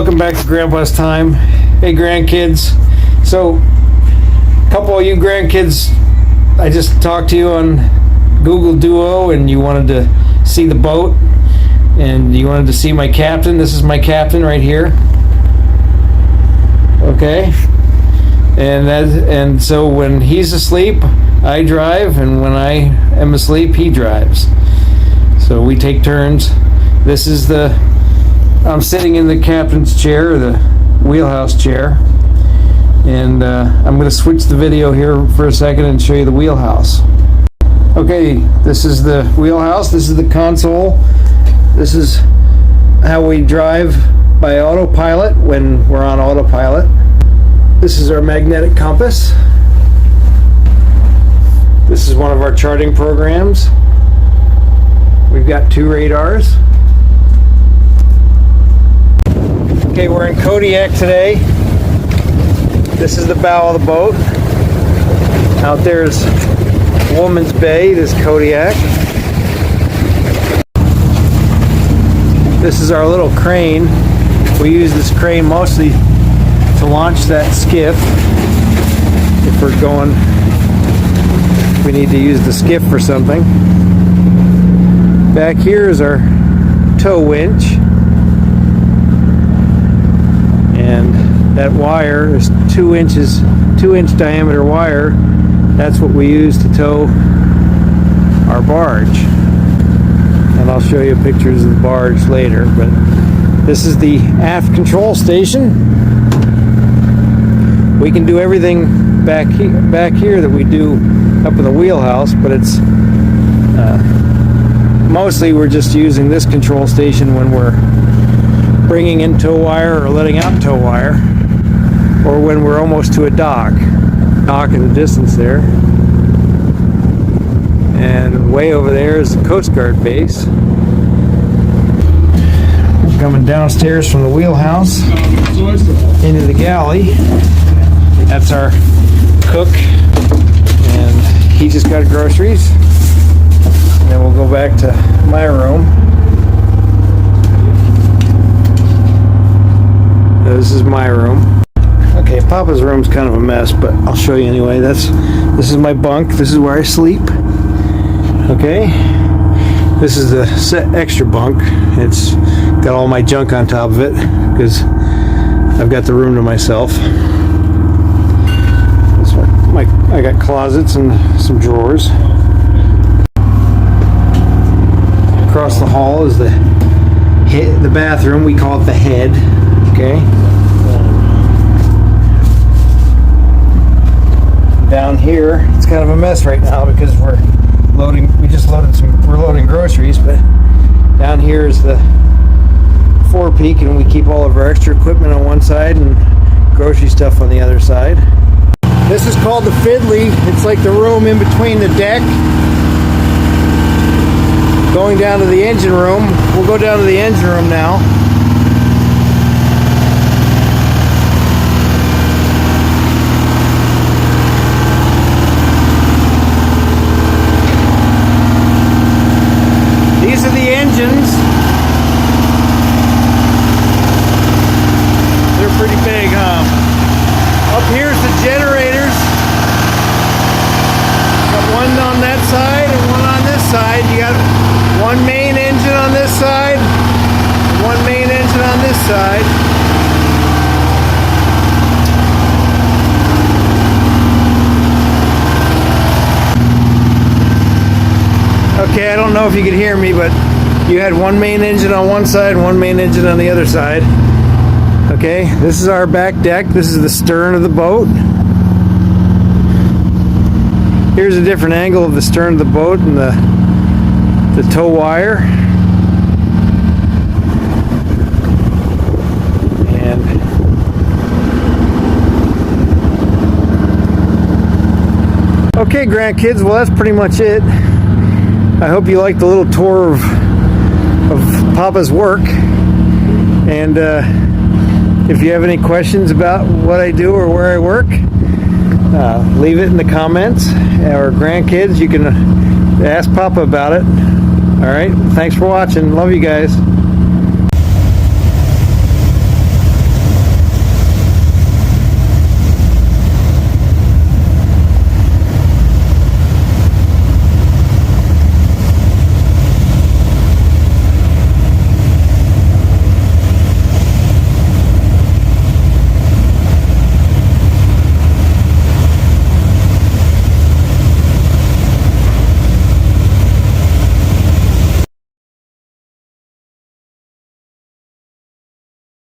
welcome back to Grandpa's Time. Hey grandkids. So, a couple of you grandkids, I just talked to you on Google Duo and you wanted to see the boat and you wanted to see my captain. This is my captain right here. Okay? And so when he's asleep, I drive, and when I am asleep, he drives. So we take turns. This is I'm sitting in the captain's chair, the wheelhouse chair, and I'm going to switch the video here for a second and show you the wheelhouse. Okay, this is the wheelhouse, this is the console, this is how we drive by autopilot when we're on autopilot. This is our magnetic compass. This is one of our charting programs. We've got 2 radars. Okay, we're in Kodiak today. This is the bow of the boat. Out there's Woman's Bay, this Kodiak. This is our little crane. We use this crane mostly to launch that skiff. If we're going, we need to use the skiff for something. Back here is our tow winch. And that wire is 2-inch diameter wire. That's what we use to tow our barge. And I'll show you pictures of the barge later, but this is the aft control station. We can do everything back here that we do up in the wheelhouse, but it's mostly we're just using this control station when we're bringing in tow wire or letting out tow wire, or when we're almost to a dock in the distance there. And way over there is the Coast Guard base. We're coming downstairs from the wheelhouse into the galley. That's our cook, and he just got groceries. And then we'll go back to my room. This is my room. Okay, Papa's room's kind of a mess, but I'll show you anyway. This is my bunk. This is where I sleep. Okay. This is the extra bunk. It's got all my junk on top of it because I've got the room to myself. I got closets and some drawers. Across the hall is the bathroom. We call it the head. Okay. Down here, it's kind of a mess right now because we're loading groceries, but down here is the forepeak, and we keep all of our extra equipment on one side and grocery stuff on the other side. This is called the Fiddly. It's like the room in between the deck. Going down to the engine room. We'll go down to the engine room now. These are the engines. They're pretty big, huh? Up here's the generators. Got one on that side and one on this side. You got one main engine on this side, one main engine on this side. Okay, I don't know if you could hear me, but you had one main engine on one side, one main engine on the other side. Okay, this is our back deck. This is the stern of the boat. Here's a different angle of the stern of the boat and the tow wire. And okay, grandkids, well that's pretty much it. I hope you liked the little tour of Papa's work. And if you have any questions about what I do or where I work, leave it in the comments. Or grandkids, you can ask Papa about it. All right, thanks for watching. Love you guys.